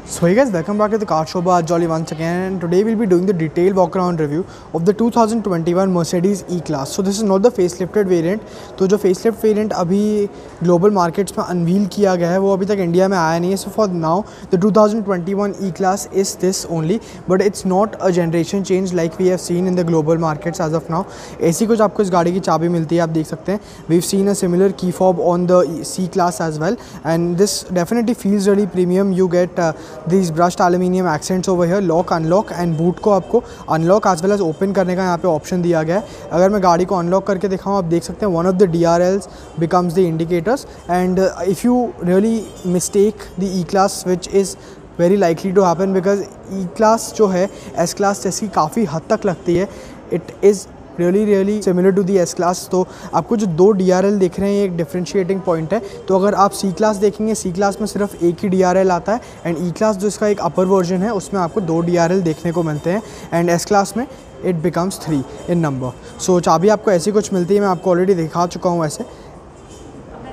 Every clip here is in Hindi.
So hey guys, welcome back to the Car Show by Jolly once again, and today we'll be doing the detailed walk around review of the 2021 Mercedes E-Class. So this is not the facelifted variant. तो जो facelift variant अभी global markets में unveil किया गया है वो अभी तक इंडिया में आया नहीं है. So for now the 2021 E-Class is this only, but it's not a generation change like we have seen in the global markets as of now. ऐसी कुछ आपको इस गाड़ी की चाबी मिलती है, आप देख सकते हैं. We've seen a similar key fob on the C-Class as well, and this definitely feels really premium. You get these brushed aluminium accents over here. Lock unlock and boot को आपको unlock as well as open करने का यहाँ पे ऑप्शन दिया गया है. अगर मैं गाड़ी को अनलॉक करके दिखाऊँ, आप देख सकते हैं one of the DRLs becomes the indicators, and if you really mistake the E-Class, which is very likely to happen because E-Class जो है S-Class जैसी काफ़ी हद तक लगती है. It is really similar to the S-Class. तो आपको जो दो DRL देख रहे हैं ये एक डिफरेंशिएटिंग पॉइंट है. तो अगर आप C-Class देखेंगे, C-Class में सिर्फ एक ही DRL आता है, एंड E-Class जो इसका एक अपर वर्जन है उसमें आपको दो DRL देखने को मिलते हैं, एंड S-Class में इट बिकम्स 3 इन नंबर. सो चाबी आपको ऐसी कुछ मिलती है, मैं आपको ऑलरेडी दिखा चुका हूँ ऐसे.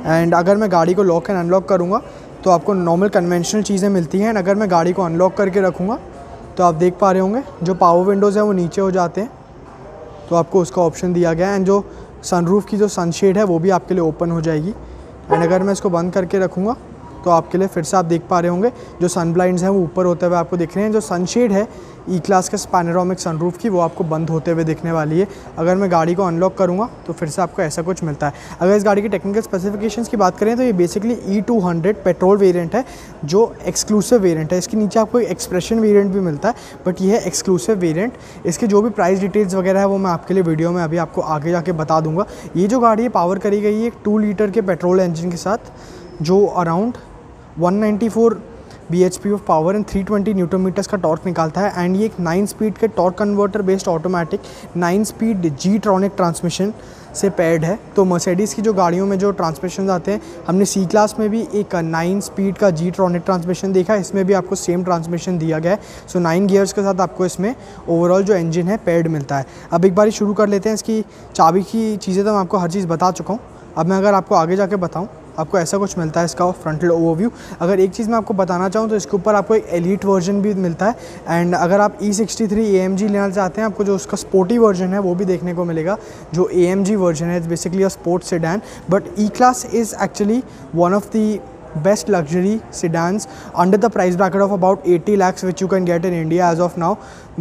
एंड अगर मैं गाड़ी को लॉक एंड अनलॉक करूँगा तो आपको नॉर्मल कन्वेंशनल चीज़ें मिलती हैं. एंड अगर मैं गाड़ी को अनलॉक करके रखूँगा तो आप देख पा रहे होंगे जो पावर विंडोज़ हैं वो नीचे हो जाते हैं, तो आपको उसका ऑप्शन दिया गया है. एंड जो सनरूफ़ की जो सनशेड है वो भी आपके लिए ओपन हो जाएगी. एंड अगर मैं इसको बंद करके रखूँगा तो आपके लिए फिर से आप देख पा रहे होंगे जो सन ब्लाइंड्स हैं वो ऊपर होते हुए आपको दिख रहे हैं. जो सनशेड है E-Class के पैनोरामिक सनरूफ़ की वो आपको बंद होते हुए दिखने वाली है. अगर मैं गाड़ी को अनलॉक करूँगा तो फिर से आपको ऐसा कुछ मिलता है. अगर इस गाड़ी की टेक्निकल स्पेसिफिकेशंस की बात करें तो ये बेसिकली E200 पेट्रोल वेरिएंट है जो एक्सक्लूसिव वेरिएंट है. इसके नीचे आपको एक एक्सप्रेशन वेरिएंट भी मिलता है, बट ये है एक्सक्लूसिव वेरिएंट. इसके जो भी प्राइस डिटेल्स वगैरह है वो मैं आपके लिए वीडियो में अभी आपको आगे जाके बता दूँगा. ये जो गाड़ी है पावर करी गई है एक 2 लीटर के पेट्रोल इंजन के साथ जो around 194 bhp of power and 320 newton metres का टॉर्क निकालता है. एंड ये एक 9 स्पीड के torque converter based automatic 9 speed G-tronic transmission से पेयर्ड है. तो मर्सिडीज़ की जो गाड़ियों में जो ट्रांसमिशन आते हैं, हमने C-Class में भी एक 9 स्पीड का G-ट्रॉनिक ट्रांसमिशन देखा, इसमें भी आपको सेम ट्रांसमिशन दिया गया है. सो 9 गियर्स के साथ आपको इसमें ओवरऑल जो इंजन है पेयर्ड मिलता है. अब एक बारी शुरू कर लेते हैं. इसकी चाबी की चीज़ें तो मैं आपको हर चीज़ बता चुका हूँ. अब मैं अगर आपको आगे जाके बताऊँ, आपको ऐसा कुछ मिलता है इसका फ्रंटल ओवरव्यू. अगर एक चीज़ मैं आपको बताना चाहूँ तो इसके ऊपर आपको एक एलीट वर्जन भी मिलता है. एंड अगर आप E63 AMG लेना चाहते हैं, आपको जो उसका स्पोर्टी वर्जन है वो भी देखने को मिलेगा. जो AMG वर्जन है it's basically a sports sedan, but E-Class is actually one of the best luxury sedans under the price bracket of about 80 lakhs which you can get in India as of now,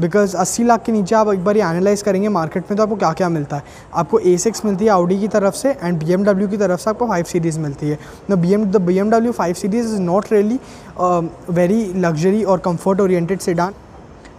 because 80 lakh के नीचे आप एक बार एनालाइज करेंगे मार्केट में तो आपको क्या क्या मिलता है. आपको A6 मिलती है Audi की तरफ से, एंड BMW की तरफ से आपको 5 सीरीज़ मिलती है. The BMW 5 series is not really very luxury और comfort oriented sedan.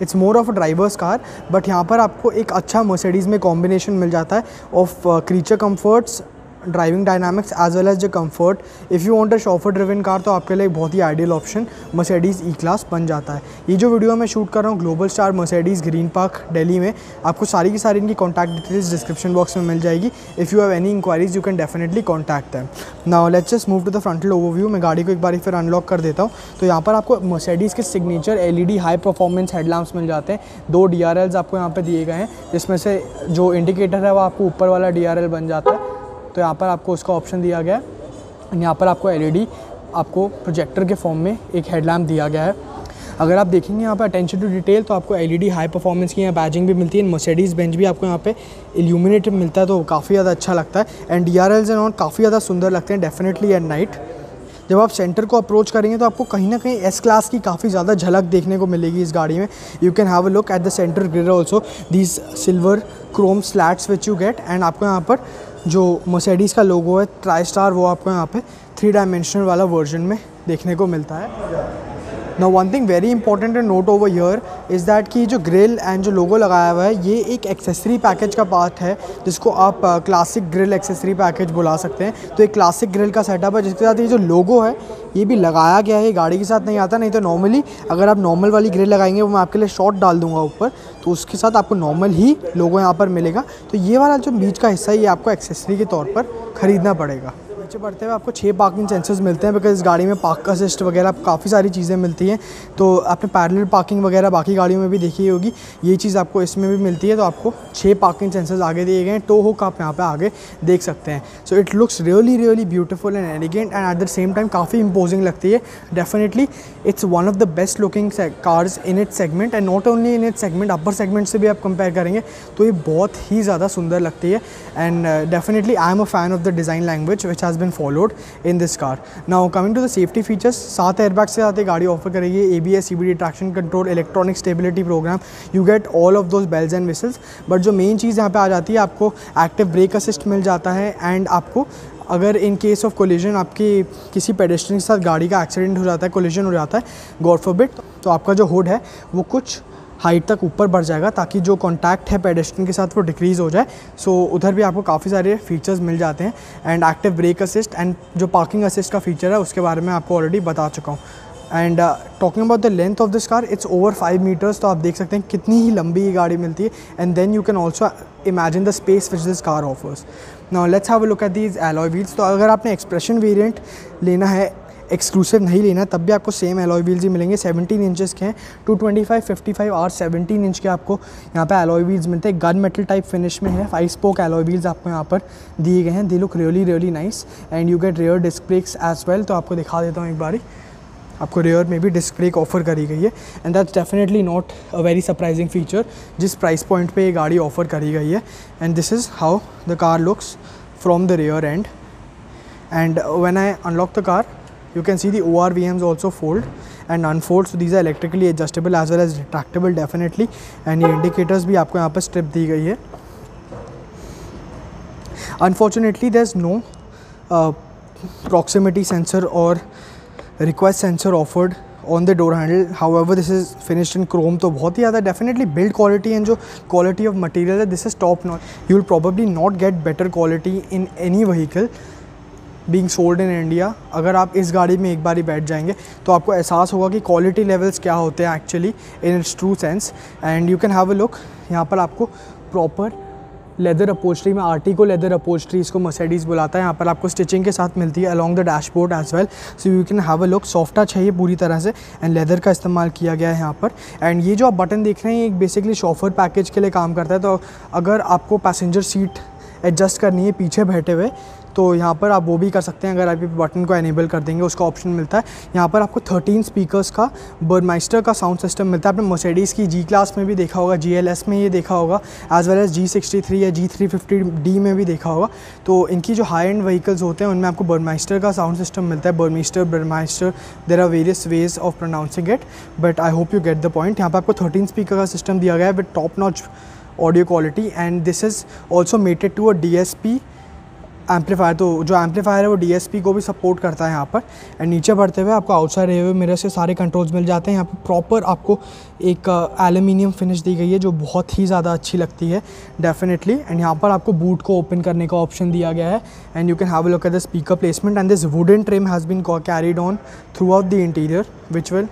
It's more of a driver's car, but यहाँ पर आपको एक अच्छा मर्सिडीज़ में कॉम्बिनेशन मिल जाता है of creature comforts, driving dynamics as well as the comfort. If you want a chauffeur driven car तो आपके लिए एक बहुत ही आइडियल ऑप्शन मर्सिडीज़ E-Class बन जाता है. ये जो वीडियो मैं शूट कर रहा हूँ global star Mercedes green park Delhi में, आपको सारी की सारी इनकी कॉन्टैक्ट डिटेल्स डिस्क्रिप्शन बॉक्स में मिल जाएगी. If you have any inquiries you can definitely contact them. Now let's just move to the frontal overview. मैं गाड़ी को एक बार फिर अनलॉक कर देता हूँ. तो यहाँ पर आपको मर्सिडीज़ के signature LED high performance headlamps मिल जाते हैं. 2 DRLs आपको यहाँ पर दिए गए हैं, जिसमें से जो इंडिकेटर है वो आपको ऊपर वाला DRL बन जाता है. तो यहाँ पर आपको उसका ऑप्शन दिया गया है. यहाँ पर आपको LED आपको प्रोजेक्टर के फॉर्म में एक हेडलैम्प दिया गया है. अगर आप देखेंगे यहाँ पर अटेंशन टू डिटेल तो आपको LED हाई परफॉर्मेंस की यहाँ बैजिंग भी मिलती है. मर्सिडीज़ बेंच भी आपको यहाँ पे इल्यूमिनेटेड मिलता है, तो काफ़ी ज़्यादा अच्छा लगता है. एंड DRLs एंड ऑन काफ़ी ज़्यादा सुंदर लगते हैं डेफिनेटली एट नाइट. जब आप सेंटर को अप्रोच करेंगे तो आपको कहीं ना कहीं S-Class की काफ़ी ज़्यादा झलक देखने को मिलेगी इस गाड़ी में. You can have a look at the centre grill also, these silver Chrome slats which you get. And आपको यहाँ पर जो मर्सिडीज़ का लोगो है ट्राई स्टार वो आपको यहाँ पे 3 डायमेंशनल वाला वर्जन में देखने को मिलता है. Now one thing very important to note over here is that कि जो ग्रिल एंड जो लोगो लगाया हुआ है ये एक एक्सेसरी पैकेज का पार्ट है, जिसको आप क्लासिक ग्रिल एक्सेसरी पैकेज बुला सकते हैं. तो एक क्लासिक ग्रिल का सेटअप है जिसके साथ ये जो लोगो है ये भी लगाया गया है. ये गाड़ी के साथ नहीं आता, नहीं तो नॉर्मली अगर आप नॉर्मल वाली ग्रिल लगाएंगे वो मैं आपके लिए शॉर्ट डाल दूंगा ऊपर, तो उसके साथ आपको नॉर्मल ही लोगो यहाँ पर मिलेगा. तो ये वाला जो बीच का हिस्सा है ये आपको एक्सेसरी के तौर पर ख़रीदना पड़ेगा. नीचे बढ़ते हुए आपको 6 पार्किंग सेंसर्स मिलते हैं, बिकॉज इस गाड़ी में पार्क असिस्ट वगैरह काफ़ी सारी चीज़ें मिलती हैं। तो आपने पैरेलल पार्किंग वगैरह बाकी गाड़ियों में भी देखी होगी, ये चीज़ आपको इसमें भी मिलती है। तो आपको 6 पार्किंग सेंसर्स आगे दिए गए हैं, टो हुक आप यहाँ पे आगे देख सकते हैं। So it looks really beautiful and elegant and at the same time काफ़ी इंपोजिंग लगती है। Definitely it's one of the best looking cars in its segment and not only in its segment, upper segment से भी आप कंपेयर करेंगे तो ये बहुत ही ज़्यादा सुंदर लगती है। And definitely I am a fan of the design language which has been followed in this car. Now coming to the safety features, 7 airbag से साथ ये गाड़ी ऑफर करेगी, ABS, CBD, traction control, electronic stability program, you get all of those bells and whistles. But जो मेन चीज़ यहाँ पे आ जाती है, आपको एक्टिव ब्रेक असिस्ट मिल जाता है एंड आपको अगर इन केस ऑफ कोलिजन आपकी किसी पेडेस्ट्रियन के साथ गाड़ी का एक्सीडेंट हो जाता है, कोलिजन हो जाता है गॉड फॉरबिड, तो आपका जो हुड है वो कुछ हाइट तक ऊपर बढ़ जाएगा ताकि जो कॉन्टैक्ट है पेडेस्ट्रियन के साथ वो डिक्रीज़ हो जाए। सो उधर भी आपको काफ़ी सारे फीचर्स मिल जाते हैं and active brake assist and जो पार्किंग असिस्ट का फीचर है उसके बारे में आपको ऑलरेडी बता चुका हूँ। And talking about the length of this car, it's over 5 metres, तो आप देख सकते हैं कितनी ही लंबी ये गाड़ी मिलती है। And then you can also imagine the space which this car offers. Now let's have a look at these alloy wheels. तो अगर आपने एक्सप्रेशन वेरिएंट लेना है, एक्सक्लूसिव नहीं लेना, तब भी आपको सेम एलॉय व्हील्स ही मिलेंगे। 17 इंचेस के हैं, 225, 55 और 17 इंच के आपको यहाँ पे एलॉय व्हील्स मिलते हैं। गन मेटल टाइप फिनिश में है, 5 स्पोक एलॉय व्हील्स आपको यहाँ पर दिए गए हैं। They look really nice and you get rear disc brakes as well. तो आपको दिखा देता हूँ एक बारी, आपको रियर में भी डिस्क ब्रेक ऑफर करी गई है and that's definitely not a very surprising feature जिस प्राइस पॉइंट पे ये गाड़ी ऑफर करी गई है। And this is how the car looks from the rear and. And when I unlock the car, you can see the ORVMs also fold and unfold, so these are electrically adjustable as well as retractable definitely। and ये indicators भी आपको यहाँ पर strip दी गई है। unfortunately there's no proximity sensor or request sensor offered on the door handle, however this is finished in chrome, तो बहुत ही ज़्यादा definitely build quality and जो quality of material है this is top notch। you will probably not get better quality in any vehicle being sold in India. अगर आप इस गाड़ी में एक बारी बैठ जाएंगे तो आपको एहसास होगा कि क्वालिटी लेवल्स क्या होते हैं actually in its true sense. And you can have a look, यहाँ पर आपको प्रॉपर लेदर अपोस्ट्री में, आर्टिको लेदर अपोस्ट्री इसको मर्सिडीज़ बुलाता है, यहाँ पर आपको स्टिचिंग के साथ मिलती है along the dashboard as well. So you can have a look, soft touch है ये पूरी तरह से एंड लेदर का इस्तेमाल किया गया है यहाँ पर। एंड ये जो आप बटन देख रहे हैं, ये बेसिकली शॉफर पैकेज के लिए काम करता है। तो अगर आपको पैसेंजर सीट एडजस्ट करनी है पीछे बैठे हुए, तो यहाँ पर आप वो भी कर सकते हैं। अगर आप बटन को एनेबल कर देंगे उसका ऑप्शन मिलता है। यहाँ पर आपको 13 स्पीकर्स का बर्गमाइस्टर का साउंड सिस्टम मिलता है। आपने मर्सिडीज़ की G क्लास में भी देखा होगा, GLS में ये देखा होगा, एज वेल एज G63 या G350D में भी देखा होगा। तो इनकी जो हाई एंड व्हीकल्स होते हैं उनमें आपको बर्गमाइस्टर का साउंड सिस्टम मिलता है। Burmester, there are various ways of pronouncing it, but I hope you get the point. यहाँ पर आपको 13 स्पीकर का सिस्टम दिया गया है with top notch audio quality and this is also mated to a DSP amplifier. तो जो एम्पलीफायर है वो DSP को भी सपोर्ट करता है यहाँ पर। एंड नीचे बढ़ते हुए आपको आउटसाइड रियर मिरर से सारे कंट्रोल्स मिल जाते हैं। यहाँ पर प्रॉपर आपको एक एल्यूमिनियम फिनिश दी गई है जो बहुत ही ज़्यादा अच्छी लगती है डेफिनेटली। एंड यहाँ पर आपको बूट को ओपन करने का ऑप्शन दिया गया है and you can have a look at the speaker placement and this wooden trim has been carried on throughout the interior which will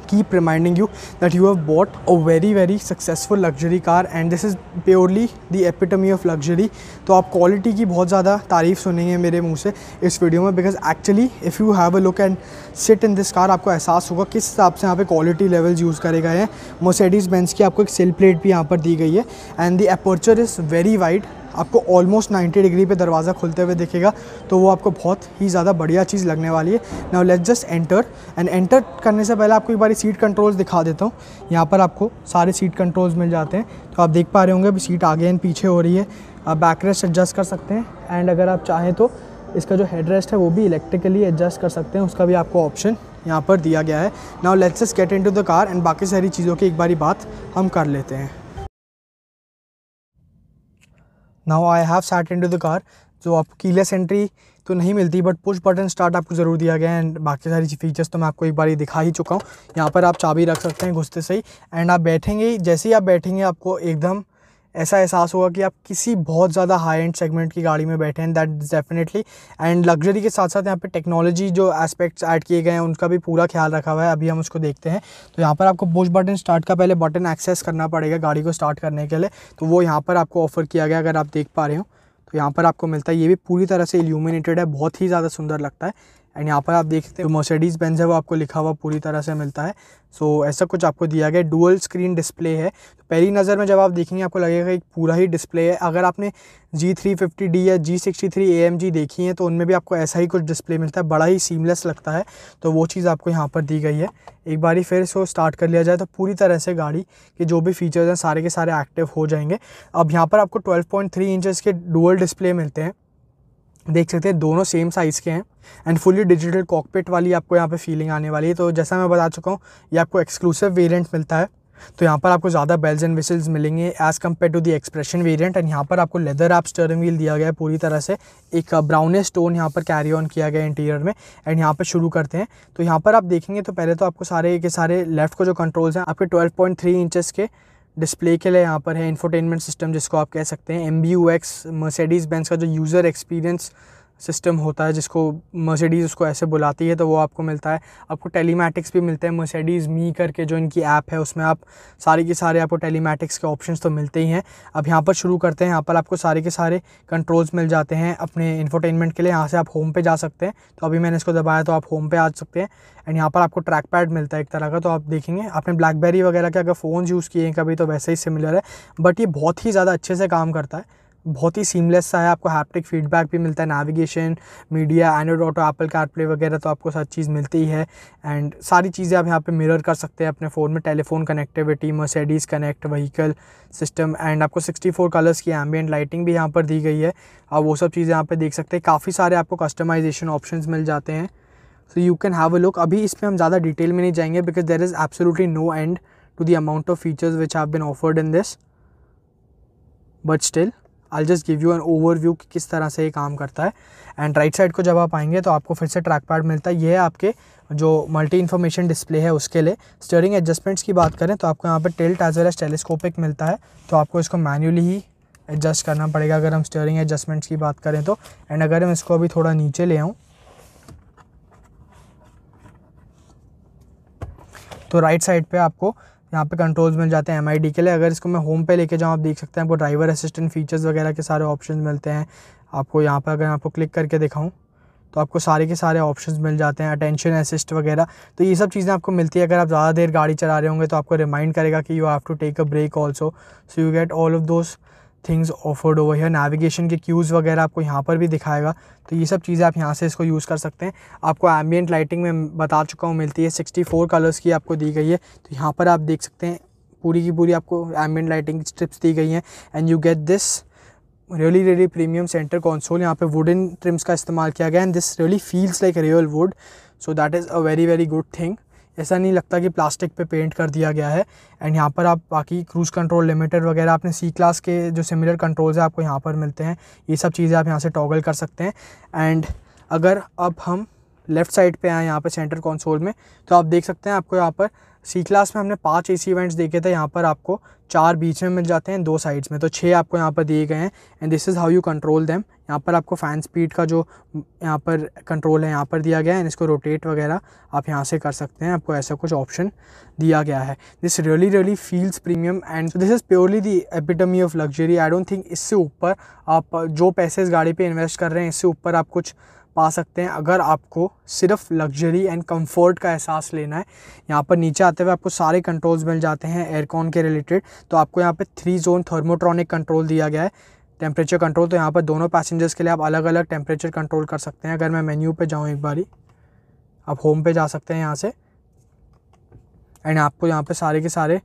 keep reminding you that you have bought a very successful luxury car and this is purely the epitome of luxury। तो आप क्वालिटी की बहुत ज़्यादा तारीफ़ सुनेंगे मेरे मुंह से इस वीडियो में, because actually if you have a look and sit in this car आपको एहसास होगा किस हिसाब से यहाँ पे क्वालिटी लेवल्स यूज़ करे गए हैं। मर्सिडीज़ बेंज की आपको एक सिल प्लेट भी यहाँ पर दी गई है and the aperture is very wide, आपको ऑलमोस्ट 90 डिग्री पे दरवाज़ा खुलते हुए दिखेगा, तो वो आपको बहुत ही ज़्यादा बढ़िया चीज़ लगने वाली है। Now let's just enter and enter करने से पहले आपको एक बारी सीट कंट्रोल्स दिखा देता हूँ। यहाँ पर आपको सारे सीट कंट्रोल्स मिल जाते हैं, तो आप देख पा रहे होंगे अभी सीट आगे एंड पीछे हो रही है। आप बैक रेस्ट एडजस्ट कर सकते हैं एंड अगर आप चाहें तो इसका जो हेड रेस्ट है वो भी इलेक्ट्रिकली एडजस्ट कर सकते हैं, उसका भी आपको ऑप्शन यहाँ पर दिया गया है। Now let's just get into the car and बाकी सारी चीज़ों की एक बारी बात हम कर लेते हैं। Now I have sat into the car. जो आपको कीलेस एंट्री तो नहीं मिलती बट पुश बटन स्टार्ट आपको ज़रूर दिया गया है एंड बाकी सारी फीचर्स तो मैं आपको एक बार दिखा ही चुका हूँ। यहाँ पर आप चाबी रख सकते हैं घुसते से ही एंड आप बैठेंगे, जैसे ही आप बैठेंगे आपको एकदम ऐसा एहसास होगा कि आप किसी बहुत ज़्यादा हाई एंड सेगमेंट की गाड़ी में बैठे हैं, दैट डेफिनेटली। एंड लग्जरी के साथ साथ यहाँ पे टेक्नोलॉजी जो एस्पेक्ट्स ऐड किए गए हैं उनका भी पूरा ख्याल रखा हुआ है, अभी हम उसको देखते हैं। तो यहाँ पर आपको पुश बटन स्टार्ट का पहले बटन एक्सेस करना पड़ेगा गाड़ी को स्टार्ट करने के लिए, तो वो यहाँ पर आपको ऑफर किया गया अगर आप देख पा रहे हो। तो यहाँ पर आपको मिलता है। ये भी पूरी तरह से इल्यूमिनेटेड है, बहुत ही ज़्यादा सुंदर लगता है। एंड यहाँ पर आप देख सकते हैं मर्सिडीज़ बेंज है वो आपको लिखा हुआ पूरी तरह से मिलता है। सो ऐसा कुछ आपको दिया गया है। डुअल स्क्रीन डिस्प्ले है, तो पहली नज़र में जब आप देखेंगे आपको लगेगा एक पूरा ही डिस्प्ले है। अगर आपने G350D या G63 AMG देखी है तो उनमें भी आपको ऐसा ही कुछ डिस्प्ले मिलता है, बड़ा ही सीमलेस लगता है। तो वो चीज़ आपको यहाँ पर दी गई है। एक बारी फिर इसको स्टार्ट कर लिया जाए तो पूरी तरह से गाड़ी के जो भी फीचर्स हैं सारे के सारे एक्टिव हो जाएंगे। अब यहाँ पर आपको 12.3 इंचेस के डुअल डिस्प्ले मिलते हैं, देख सकते हैं दोनों सेम साइज़ के हैं। एंड फुली डिजिटल कॉकपिट वाली आपको यहाँ पे फीलिंग आने वाली है। तो जैसा मैं बता चुका हूँ ये आपको एक्सक्लूसिव वेरिएंट मिलता है, तो यहाँ पर आपको ज़्यादा बेल्स एंड विसल्स मिलेंगे as compared to the expression variant. And यहाँ पर आपको लेदर रैप स्टीयरिंग व्हील दिया गया है पूरी तरह से, एक ब्राउनिश टोन यहाँ पर कैरी ऑन किया गया है इंटीरियर में। एंड यहाँ पर शुरू करते हैं। तो यहाँ पर आप देखेंगे तो पहले तो आपको सारे के सारे लेफ्ट को जो कंट्रोल्स हैं आपके 12.3 इंचेस के डिस्प्ले के लिए यहाँ पर है। इंफोटेनमेंट सिस्टम जिसको आप कह सकते हैं, MBUX मर्सिडीज़ बेंज का जो यूज़र एक्सपीरियंस सिस्टम होता है जिसको मर्सिडीज़ उसको ऐसे बुलाती है, तो वो आपको मिलता है। आपको टेलीमैटिक्स भी मिलते हैं, मर्सिडीज़ मी करके जो इनकी ऐप है उसमें आप सारे के सारे आपको टेलीमैटिक्स के ऑप्शंस तो मिलते ही हैं। अब यहाँ पर शुरू करते हैं। यहाँ पर आपको सारे के सारे कंट्रोल्स मिल जाते हैं अपने इंफोटेनमेंट के लिए। यहाँ से आप होम पे जा सकते हैं, तो अभी मैंने इसको दबाया तो आप होम पे आ सकते हैं। एंड यहाँ पर आपको ट्रैक पैड मिलता है एक तरह का, तो आप देखेंगे आपने ब्लैकबेरी वगैरह के अगर फ़ोन यूज़ किए हैं कभी तो वैसे ही सिमिलर है, बट ये बहुत ही ज़्यादा अच्छे से काम करता है, बहुत ही सीमलेस सा है। आपको हैप्टिक फीडबैक भी मिलता है, navigation, media, Android auto, Apple CarPlay वगैरह तो आपको सब चीज़ मिलती ही है। एंड सारी चीज़ें आप यहाँ पे मिरर कर सकते हैं अपने फ़ोन में, telephone connectivity, Mercedes connect, vehicle system. And आपको 64 कलर्स की एम्बिएंट लाइटिंग भी यहाँ पर दी गई है। आप वो सब चीज़ें यहाँ पर देख सकते हैं। काफ़ी सारे आपको कस्टमाइजेशन ऑप्शंस मिल जाते हैं, so you can have a look. अभी इसमें हम ज़्यादा डिटेल में नहीं जाएंगे because there is absolutely no end to the amount of features which have been offered in this, but still I'll just give you an overview कि किस तरह से ये काम करता है। एंड राइट साइड को जब आप आएंगे तो आपको फिर से ट्रैक पैड मिलता है। ये है आपके जो मल्टी इन्फॉर्मेशन डिस्प्ले है उसके लिए। स्टीयरिंग एडजस्टमेंट्स की बात करें तो आपको यहाँ पर tilt as well as telescopic मिलता है, तो आपको इसको मैन्युअली ही एडजस्ट करना पड़ेगा अगर हम स्टीयरिंग एडजस्टमेंट्स की बात करें तो। एंड अगर हम इसको अभी थोड़ा नीचे ले आऊँ तो राइट साइड पर आपको यहाँ पे कंट्रोल्स मिल जाते हैं MID के लिए। अगर इसको मैं होम पे लेके जाऊँ आप देख सकते हैं आपको ड्राइवर असिस्टेंट फीचर्स वगैरह के सारे ऑप्शंस मिलते हैं। आपको यहाँ पे अगर आपको क्लिक करके दिखाऊँ तो आपको सारे के सारे ऑप्शंस मिल जाते हैं, अटेंशन असिस्ट वगैरह। तो ये सब चीज़ें आपको मिलती है। अगर आप ज़्यादा देर गाड़ी चला रहे होंगे तो आपको रिमाइंड करेगा कि you have to take a break also, so you get all of those things offered over here. Navigation के क्यूज़ वगैरह आपको यहाँ पर भी दिखाएगा, तो ये सब चीज़ें आप यहाँ से इसको यूज़ कर सकते हैं। आपको एम्बिएंट लाइटिंग में बता चुका हूँ मिलती है, 64 कलर्स की आपको दी गई है। तो यहाँ पर आप देख सकते हैं पूरी की पूरी आपको एम्बिएंट लाइटिंग स्ट्रिप्स दी गई हैं। And you get this really premium centre console. यहाँ पे वुडन ट्रिम्स का इस्तेमाल किया गया and this really feels like real would, so that is a very good thing. ऐसा नहीं लगता कि प्लास्टिक पे पेंट कर दिया गया है। एंड यहाँ पर आप बाकी क्रूज़ कंट्रोल, लिमिटर वगैरह अपने C क्लास के जो सिमिलर कंट्रोल्स है आपको यहाँ पर मिलते हैं। ये सब चीज़ें आप यहाँ से टॉगल कर सकते हैं। एंड अगर अब हम लेफ़्ट साइड पे आए यहाँ पर सेंटर कंसोल में तो आप देख सकते हैं आपको यहाँ पर C क्लास में हमने 5 AC वेंट्स देखे थे, यहाँ पर आपको 4 बीच में मिल जाते हैं, 2 साइड्स में, तो 6 आपको यहाँ पर दिए गए हैं। And this is how you control them. यहाँ पर आपको फ़ैन स्पीड का जो यहाँ पर कंट्रोल है यहाँ पर दिया गया है, एंड इसको रोटेट वगैरह आप यहाँ से कर सकते हैं। आपको ऐसा कुछ ऑप्शन दिया गया है। This really feels premium and this is purely the epitome of luxury. I don't think इससे ऊपर आप जो पैसे इस गाड़ी पर इन्वेस्ट कर रहे हैं इससे ऊपर आप कुछ पा सकते हैं अगर आपको सिर्फ लग्जरी एंड कंफर्ट का एहसास लेना है। यहाँ पर नीचे आते हुए आपको सारे कंट्रोल्स मिल जाते हैं एयरकॉन के रिलेटेड। तो आपको यहाँ पे 3 ज़ोन थर्मोट्रॉनिक कंट्रोल दिया गया है, टेम्परेचर कंट्रोल। तो यहाँ पर दोनों पैसेंजर्स के लिए आप अलग अलग टेम्परेचर कंट्रोल कर सकते हैं। अगर मैं मेन्यू पे जाऊँ एक बारी, आप होम पे जा सकते हैं यहाँ से, एंड आपको यहाँ पे सारे के सारे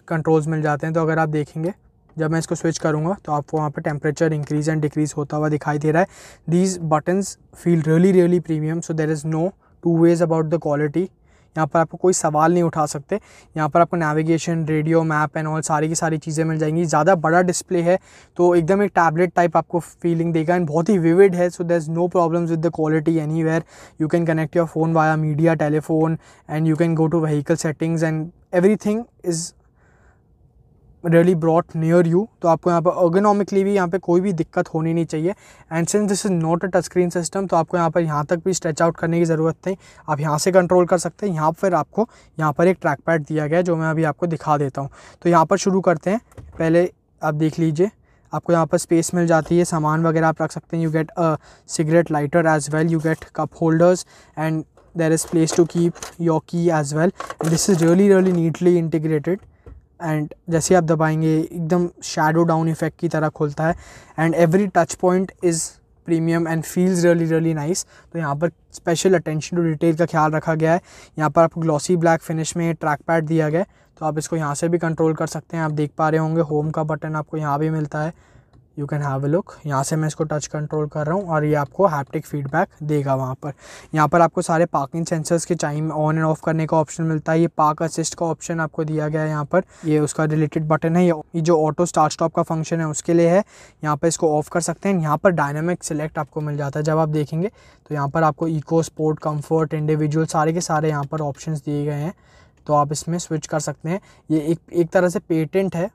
कंट्रोल्स मिल जाते हैं। तो अगर आप देखेंगे जब मैं इसको स्विच करूँगा तो आपको वहाँ पे टेम्परेचर इंक्रीज़ एंड डिक्रीज़ होता हुआ दिखाई दे रहा है। These buttons feel really premium, so there is no two ways about the quality. यहाँ पर आपको कोई सवाल नहीं उठा सकते। यहाँ पर आपको navigation, radio, map and all सारी की सारी चीज़ें मिल जाएंगी। ज़्यादा बड़ा डिस्प्ले है तो एकदम एक टैबलेट टाइप आपको फीलिंग देगा एंड बहुत ही विविड है, so there is no problems with the quality anywhere. You can connect your phone via media, telephone, and you can go to vehicle settings and everything is really brought near you. तो आपको यहाँ पर अर्गोनॉमिकली भी यहाँ पे कोई भी दिक्कत होनी नहीं चाहिए। And since this is not a touch screen system तो आपको यहाँ तक भी स्ट्रेच आउट करने की ज़रूरत नहीं, आप यहाँ से कंट्रोल कर सकते हैं। यहाँ फिर आपको यहाँ पर एक ट्रैक पैड दिया गया है जो मैं अभी आपको दिखा देता हूँ। तो यहाँ पर शुरू करते हैं। पहले आप देख लीजिए, आपको यहाँ पर स्पेस मिल जाती है, सामान वगैरह आप रख सकते हैं। You get a cigarette lighter as well, you get cup holders and there is place to keep your key as well. This is really neatly integrated and जैसे आप दबाएंगे एकदम शैडो डाउन इफेक्ट की तरह खुलता है। And every touch point is premium and feels really nice. तो यहाँ पर स्पेशल अटेंशन टू डिटेल का ख्याल रखा गया है। यहाँ पर आपको ग्लॉसी ब्लैक फिनिश में ट्रैक पैड दिया गया है, तो आप इसको यहाँ से भी कंट्रोल कर सकते हैं। आप देख पा रहे होंगे होम का बटन आपको यहाँ भी मिलता है, you can have a look. यहाँ से मैं इसको टच कंट्रोल कर रहा हूँ और ये आपको हैप्टिक फीडबैक देगा वहाँ पर। यहाँ पर आपको सारे पार्किंग सेंसर्स के टाइम ऑन एंड ऑफ करने का ऑप्शन मिलता है। ये पार्क असिस्ट का ऑप्शन आपको दिया गया है यहाँ पर, ये उसका रिलेटेड बटन है। ये जो ऑटो स्टार्ट स्टॉप का फंक्शन है उसके लिए है, यहाँ पर इसको ऑफ कर सकते हैं। यहाँ पर डायनामिक सिलेक्ट आपको मिल जाता है। जब आप देखेंगे तो यहाँ पर आपको इको, स्पोर्ट, कम्फर्ट, इंडिविजुअल सारे के सारे यहाँ पर ऑप्शन दिए गए हैं, तो आप इसमें स्विच कर सकते हैं। ये एक तरह से पेटेंट है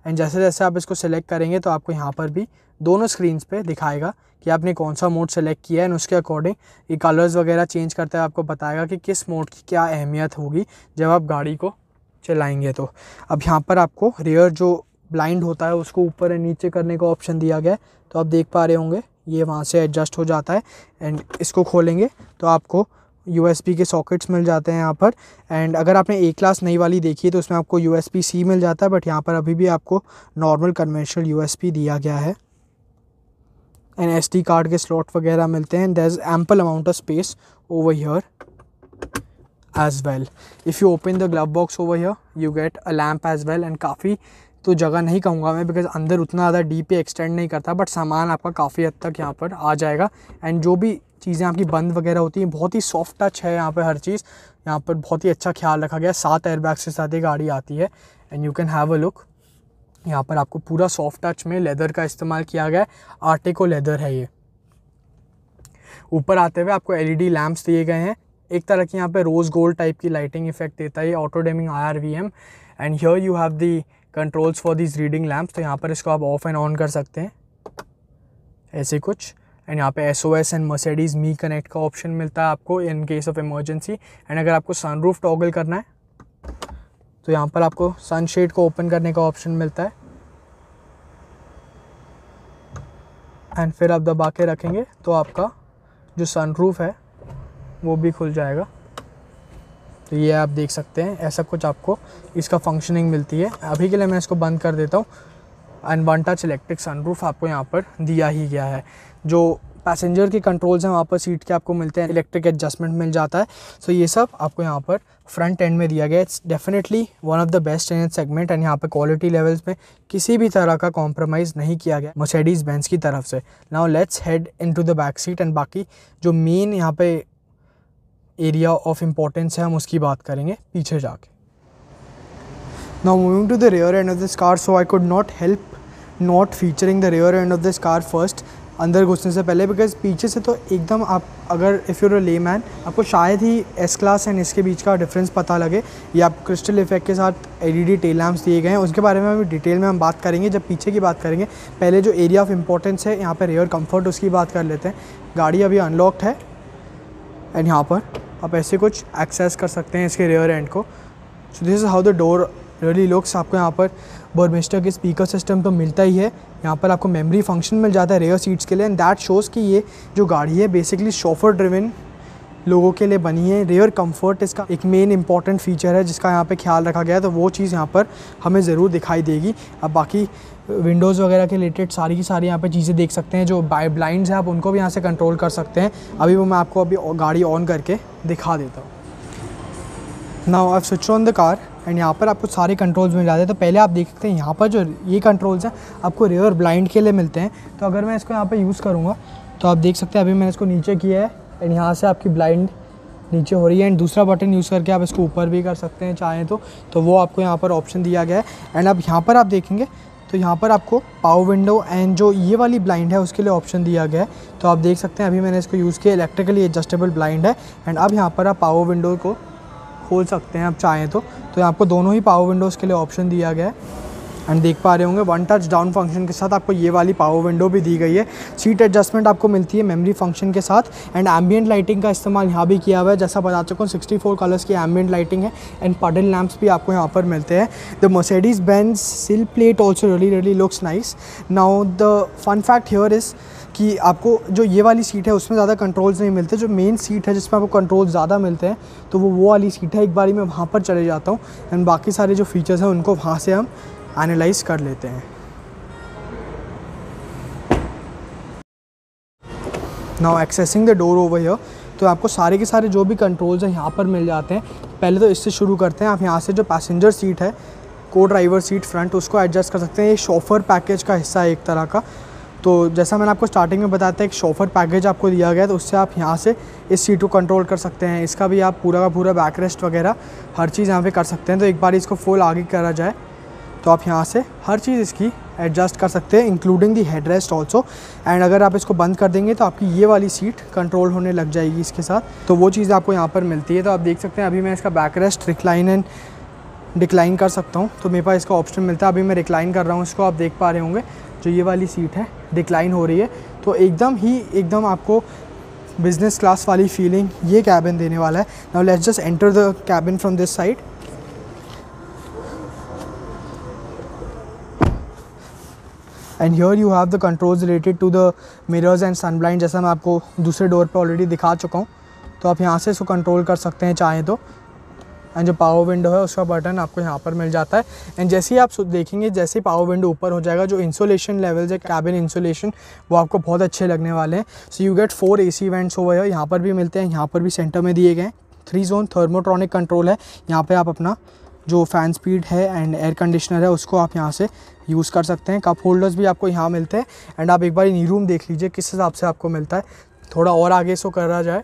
एंड जैसे जैसे आप इसको सेलेक्ट करेंगे तो आपको यहाँ पर भी दोनों स्क्रीन्स पे दिखाएगा कि आपने कौन सा मोड सेलेक्ट किया है एंड उसके अकॉर्डिंग ये कलर्स वगैरह चेंज करते हुए आपको बताएगा कि किस मोड की क्या अहमियत होगी जब आप गाड़ी को चलाएंगे। तो अब यहाँ पर आपको रियर जो ब्लाइंड होता है उसको ऊपर एंड नीचे करने का ऑप्शन दिया गया है, तो आप देख पा रहे होंगे ये वहाँ से एडजस्ट हो जाता है। एंड इसको खोलेंगे तो आपको USB के सॉकेट्स मिल जाते हैं यहाँ पर। एंड अगर आपने A क्लास नई वाली देखी है तो उसमें आपको USB-C मिल जाता है, बट यहाँ पर अभी भी आपको नॉर्मल कन्वेंशनल USB दिया गया है। एंड SD कार्ड के स्लॉट वगैरह मिलते हैं। There is ample amount of space over here as well. If you open the glove box over here you get a lamp as well. And काफ़ी तो जगह नहीं कहूँगा मैं, बिकॉज अंदर उतना ज़्यादा डीप पे एक्सटेंड नहीं करता, बट सामान आपका काफ़ी हद तक यहाँ पर आ जाएगा। एंड जो भी चीज़ें आपकी बंद वगैरह होती हैं, बहुत ही सॉफ्ट टच है यहाँ पर हर चीज़। यहाँ पर बहुत ही अच्छा ख्याल रखा गया है। 7 एयरबैग्स के साथ ये गाड़ी आती है and you can have a look. यहाँ पर आपको पूरा सॉफ्ट टच में लेदर का इस्तेमाल किया गया है, आर्टिको लेदर है ये। ऊपर आते हुए आपको LED लैंप्स दिए गए हैं, एक तरह की यहाँ पे रोज़ गोल्ड टाइप की लाइटिंग इफेक्ट देता है ये auto dimming IRVM। And here you have the controls for this reading lamps, तो यहाँ पर इसको आप ऑफ एंड ऑन कर सकते हैं ऐसे कुछ। एंड यहाँ पे SOS and Mercedes me connect का ऑप्शन मिलता है आपको in case of emergency. And अगर आपको सनरूफ टॉगल करना है तो यहाँ पर आपको सनशेड को ओपन करने का ऑप्शन मिलता है एंड फिर आप दबा के रखेंगे तो आपका जो सनरूफ है वो भी खुल जाएगा। तो ये आप देख सकते हैं, ऐसा कुछ आपको इसका फंक्शनिंग मिलती है। अभी के लिए मैं इसको बंद कर देता हूँ। And one touch electric sunroof आपको यहाँ पर दिया ही गया है। जो पैसेंजर के कंट्रोल्स हैं वहाँ पर सीट के आपको मिलते हैं, इलेक्ट्रिक एडजस्टमेंट मिल जाता है। सो ये सब आपको यहाँ पर फ्रंट एंड में दिया गया है। It's definitely one of the best in its segment. And यहाँ पर क्वालिटी लेवल्स में किसी भी तरह का कॉम्प्रोमाइज़ नहीं किया गया मर्सिडीज़ बेंज की तरफ से। Now let's head into the back seat and बाकी जो मेन यहाँ पे एरिया ऑफ इम्पोर्टेंस है हम उसकी बात करेंगे पीछे जाके। Now moving to the rear end of this car, so I could not help not featuring the rear end of this car first अंदर घुसने से पहले, बिकॉज पीछे से तो एकदम आप अगर इफ़ यूर अ लेमैन आपको शायद ही S क्लास एंड इसके बीच का डिफरेंस पता लगे। ये आपको क्रिस्टल इफेक्ट के साथ LED टेल लैम्प्स दिए गए हैं, उसके बारे में अभी डिटेल में हम बात करेंगे जब पीछे की बात करेंगे। पहले जो एरिया ऑफ इम्पोर्टेंस है यहाँ पर रियर कंफर्ट, उसकी बात कर लेते हैं। गाड़ी अभी अनलॉक्ड है एंड यहाँ पर आप ऐसे कुछ एक्सेस कर सकते हैं इसके रियर एंड को। सो this is how the door really looks. आपको यहाँ पर बर्मिस्टर के स्पीकर सिस्टम तो मिलता ही है, यहाँ पर आपको मेमोरी फंक्शन मिल जाता है रियर सीट्स के लिए। एंड दैट शोज़ कि ये जो गाड़ी है बेसिकली शॉफर ड्रिवन लोगों के लिए बनी है। रियर कंफर्ट इसका एक मेन इंपॉर्टेंट फीचर है जिसका यहाँ पे ख्याल रखा गया है, तो वो चीज़ यहाँ पर हमें ज़रूर दिखाई देगी। अब बाकी विंडोज़ वगैरह के रिलेटेड सारी की सारी यहाँ पे चीज़ें देख सकते हैं। जो ब्लाइंड्स हैं आप उनको भी यहाँ से कंट्रोल कर सकते हैं। अभी वो मैं आपको अभी गाड़ी ऑन करके दिखा देता हूँ। Now I switch on the car and यहाँ पर आपको सारे कंट्रोल्स मिल जाते हैं। तो पहले आप देख सकते हैं यहाँ पर जो ये कंट्रोल्स हैं आपको रियर ब्लाइंड के लिए मिलते हैं। तो अगर मैं इसको यहाँ पर यूज़ करूँगा तो आप देख सकते हैं अभी मैंने इसको नीचे किया है एंड यहाँ से आपकी ब्लाइंड नीचे हो रही है। एंड दूसरा बटन यूज़ करके आप इसको ऊपर भी कर सकते हैं चाहें तो वो आपको यहाँ पर ऑप्शन दिया गया है। एंड अब यहाँ पर आप देखेंगे तो यहाँ पर आपको पावर विंडो एंड जो ये वाली ब्लाइंड है उसके लिए ऑप्शन दिया गया है। तो आप देख सकते हैं अभी मैंने इसको यूज़ किया, इलेक्ट्रिकली एडजस्टेबल ब्लाइंड है। एंड अब यहाँ पर आप पावर विंडो को खोल सकते हैं आप चाहें तो यहाँ आपको दोनों ही पावर विंडोज़ के लिए ऑप्शन दिया गया है। एंड देख पा रहे होंगे वन टच डाउन फंक्शन के साथ आपको ये वाली पावर विंडो भी दी गई है। सीट एडजस्टमेंट आपको मिलती है मेमोरी फंक्शन के साथ। एंड एम्बियंट लाइटिंग का इस्तेमाल यहाँ भी किया हुआ है, जैसा बता चुका हूँ 64 कलर्स की एम्बियंट लाइटिंग है। एंड पडल लैंप्स भी आपको यहाँ पर मिलते हैं। The Mercedes Benz sill plate also really looks nice. Now the fun fact here is कि आपको जो ये वाली सीट है उसमें ज़्यादा कंट्रोल्स नहीं मिलते। जो मेन सीट है जिसमें आपको कंट्रोल्स ज़्यादा मिलते हैं तो वो वाली सीट है। एक बारी मैं वहाँ पर चले जाता हूँ एंड बाकी सारे जो फीचर्स हैं उनको वहाँ से हम एनालाइज कर लेते हैं। Now accessing the door over here, तो आपको सारे के सारे जो भी कंट्रोल्स हैं यहाँ पर मिल जाते हैं। पहले तो इससे शुरू करते हैं। आप यहाँ से जो पैसेंजर सीट है, को ड्राइवर सीट फ्रंट, उसको एडजस्ट कर सकते हैं। ये शॉफर पैकेज का हिस्सा है एक तरह का। तो जैसा मैंने आपको स्टार्टिंग में बताया था एक शॉफर पैकेज आपको दिया गया है, तो उससे आप यहाँ से इस सीट को कंट्रोल कर सकते हैं। इसका भी आप पूरा का पूरा बैक रेस्ट वगैरह हर चीज़ यहाँ पे कर सकते हैं। तो एक बार इसको फुल आगे करा जाए तो आप यहाँ से हर चीज़ इसकी एडजस्ट कर सकते हैं, including the head rest also. And अगर आप इसको बंद कर देंगे तो आपकी ये वाली सीट कंट्रोल होने लग जाएगी इसके साथ। तो वो चीज़ आपको यहाँ पर मिलती है। तो आप देख सकते हैं अभी मैं इसका back rest recline and decline कर सकता हूँ, तो मेरे पास इसका ऑप्शन मिलता है। अभी मैं रिक्लाइन कर रहा हूँ इसको, आप देख पा रहे होंगे जो ये वाली सीट है डिक्लाइन हो रही है। तो एकदम आपको बिजनेस क्लास वाली फीलिंग ये कैबिन देने वाला है। Now let's just enter the cabin from this side. And here you have the controls related to the mirrors and sun blind, जैसा मैं आपको दूसरे डोर पे ऑलरेडी दिखा चुका हूँ। तो आप यहाँ से इसको कंट्रोल कर सकते हैं चाहें तो। एंड जो पावर विंडो है उसका बटन आपको यहाँ पर मिल जाता है। एंड जैसे ही आप देखेंगे, जैसे ही पावर विंडो ऊपर हो जाएगा, जो इंसुलेशन लेवल्स है कैबिन इंसुलेशन, वो आपको बहुत अच्छे लगने वाले हैं। So you gate 4 AC vents over है, यहाँ पर भी मिलते हैं, यहाँ पर भी सेंटर में दिए गए हैं। 3 जोन थर्मोट्रॉनिक कंट्रोल है। यहाँ पर आप अपना जो फ़ैन स्पीड है एंड एयर कंडीशनर है उसको आप यहाँ से यूज़ कर सकते हैं। कप होल्डर्स भी आपको यहाँ मिलते हैं। एंड आप एक बार नी रूम देख लीजिए किस हिसाब से आपको मिलता है। थोड़ा और आगे इसको करा जाए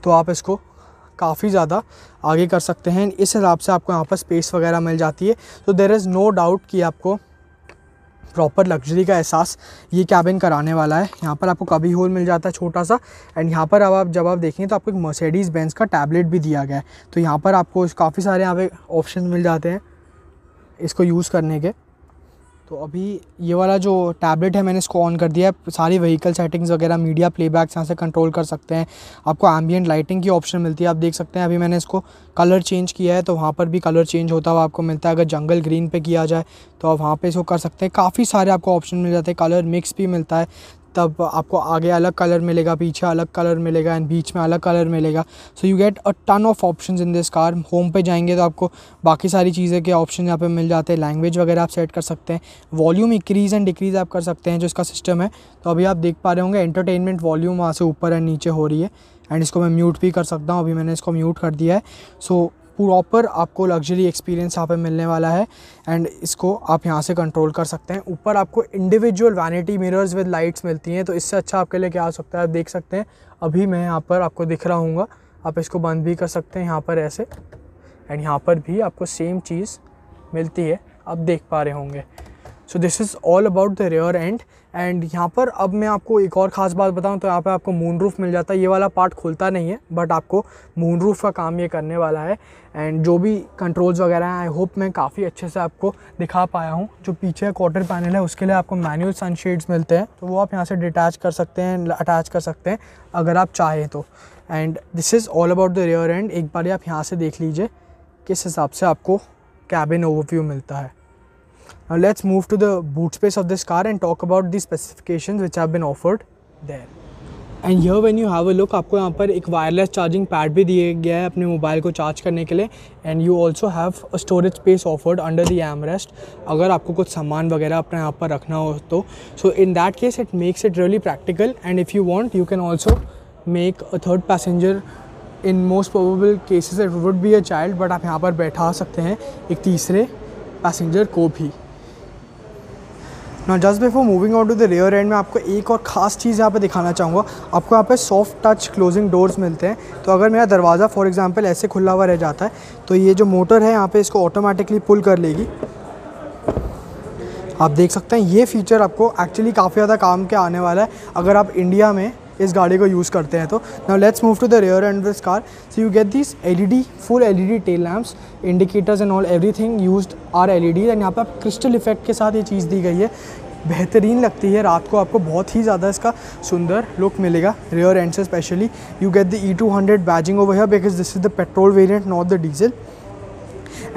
तो आप इसको काफ़ी ज़्यादा आगे कर सकते हैं। इस हिसाब से आपको यहाँ पर स्पेस वगैरह मिल जाती है। तो देयर इज़ नो डाउट कि आपको प्रॉपर लग्जरी का एहसास ये कैबिन कराने वाला है। यहाँ पर आपको कभी होल मिल जाता है छोटा सा। एंड यहाँ पर अब आप जब आप देखेंगे तो आपको एक मर्सिडीज़ बेंज का टैबलेट भी दिया गया है। तो यहाँ पर आपको काफ़ी सारे यहाँ पे ऑप्शन मिल जाते हैं इसको यूज़ करने के। तो अभी ये वाला जो टैबलेट है मैंने इसको ऑन कर दिया है। सारी व्हीकल सेटिंग्स वगैरह, मीडिया प्लेबैक्स यहाँ से कंट्रोल कर सकते हैं। आपको एम्बियंट लाइटिंग की ऑप्शन मिलती है, आप देख सकते हैं। अभी मैंने इसको कलर चेंज किया है तो वहाँ पर भी कलर चेंज होता हुआ आपको मिलता है। अगर जंगल ग्रीन पे किया जाए तो आप वहाँ पे इसको कर सकते हैं। काफ़ी सारे आपको ऑप्शन मिल जाते हैं। कलर मिक्स भी मिलता है, तब आपको आगे अलग कलर मिलेगा, पीछे अलग कलर मिलेगा एंड बीच में अलग कलर मिलेगा। So you get a ton of options in this car. Home पे जाएंगे तो आपको बाकी सारी चीज़ें के ऑप्शन यहाँ पे मिल जाते हैं। लैंग्वेज वगैरह आप सेट कर सकते हैं। वॉल्यूम इंक्रीज़ एंड डिक्रीज़ आप कर सकते हैं जो इसका सिस्टम है। तो अभी आप देख पा रहे होंगे एंटरटेनमेंट वॉल्यूम वहाँ से ऊपर एंड नीचे हो रही है। एंड इसको मैं म्यूट भी कर सकता हूँ, अभी मैंने इसको म्यूट कर दिया है। सो प्रॉपर आपको लग्जरी एक्सपीरियंस यहाँ पे मिलने वाला है। एंड इसको आप यहाँ से कंट्रोल कर सकते हैं। ऊपर आपको individual vanity mirrors with lights मिलती हैं, तो इससे अच्छा आपके लिए क्या हो सकता है आप देख सकते हैं। अभी मैं यहाँ पर आपको दिख रहा हूँगा, आप इसको बंद भी कर सकते हैं यहाँ पर ऐसे। एंड यहाँ पर भी आपको सेम चीज़ मिलती है, आप देख पा रहे होंगे। So this is all about the rear end. And यहाँ पर अब मैं आपको एक और ख़ास बात बताऊँ तो यहाँ पे आपको मून रूफ मिल जाता है। ये वाला पार्ट खुलता नहीं है बट आपको मून रूफ का काम ये करने वाला है। एंड जो भी कंट्रोल्स वगैरह हैं आई होप मैं काफ़ी अच्छे से आपको दिखा पाया हूँ। जो पीछे क्वार्टर पैनल है उसके लिए आपको मैनुअल सनशेड्स मिलते हैं, तो वो आप यहाँ से डिटैच कर सकते हैं, अटैच कर सकते हैं अगर आप चाहें तो। And this is all about the rear end. एक बार आप यहाँ से देख लीजिए किस हिसाब से आपको कैबिन ओवरव्यू मिलता है। Now let's move to the boot space of this car and talk about the specifications which have been offered there. And here when you have a look, आपको यहाँ पर एक वायरलेस चार्जिंग पैड भी दिया गया है अपने मोबाइल को चार्ज करने के लिए। And you also have a storage space offered under the armrest, अगर आपको कुछ सामान वगैरह अपने यहाँ पर रखना हो तो। So in that case it makes it really practical. And if you want you can also make a third passenger. In most probable cases it would be a child, but आप यहाँ पर बैठा सकते हैं एक तीसरे पैसेंजर को भी। ना just before moving on to the rear end में आपको एक और ख़ास चीज़ यहाँ पे दिखाना चाहूँगा। आपको यहाँ पे सॉफ्ट टच क्लोजिंग डोर्स मिलते हैं। तो अगर मेरा दरवाज़ा फॉर एग्जांपल ऐसे खुला हुआ रह जाता है तो ये जो मोटर है यहाँ पे इसको ऑटोमेटिकली पुल कर लेगी। आप देख सकते हैं ये फीचर आपको एक्चुअली काफ़ी ज़्यादा काम के आने वाला है। अगर आप इंडिया में इस गाड़ी को यूज़ करते हैं। तो now let's move to the rear end this car. So you get this LED, full LED tail lamps, indicators and all everything used are LED. And यहाँ पे आप क्रिस्टल इफेक्ट के साथ ये चीज़ दी गई है, बेहतरीन लगती है। रात को आपको बहुत ही ज़्यादा इसका सुंदर लुक मिलेगा रियर एंड से specially. You get the E200 badging over here because this is the petrol variant, not the diesel.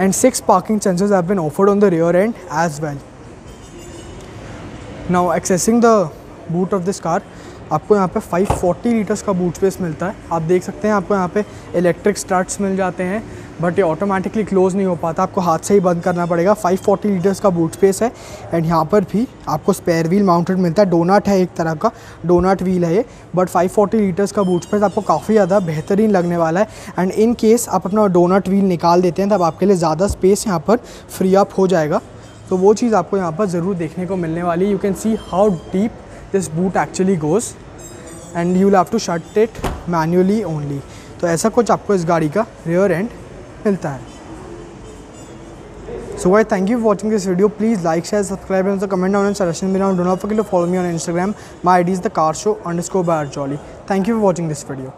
And 6 parking sensors have been offered on the rear end as well. Now accessing the boot of this car, आपको यहाँ पे 540 लीटर्स का बूट स्पेस मिलता है। आप देख सकते हैं आपको यहाँ पे इलेक्ट्रिक स्टार्ट्स मिल जाते हैं, बट ये ऑटोमेटिकली क्लोज़ नहीं हो पाता, आपको हाथ से ही बंद करना पड़ेगा। 540 लीटर्स का बूट स्पेस है। एंड यहाँ पर भी आपको स्पेयर व्हील माउंटेड मिलता है, डोनट है, एक तरह का डोनट व्हील है ये, बट 540 लीटर्स का बूट स्पेस आपको काफ़ी ज़्यादा बेहतरीन लगने वाला है। एंड इन केस आप अपना डोनट व्हील निकाल देते हैं तब आपके लिए ज़्यादा स्पेस यहाँ पर फ्री अप हो जाएगा। तो वो चीज़ आपको यहाँ पर ज़रूर देखने को मिलने वाली है। You can see how deep this boot actually goes and you will have to shut it manually only. तो ऐसा कुछ आपको इस गाड़ी का रियर एंड मिलता है। So guys, thank you for watching this video. Please like, share, subscribe and also comment down and suggestion below. Do not forget to follow me on Instagram. My ID is thecarshow_by Jolly. Thank you for watching this video.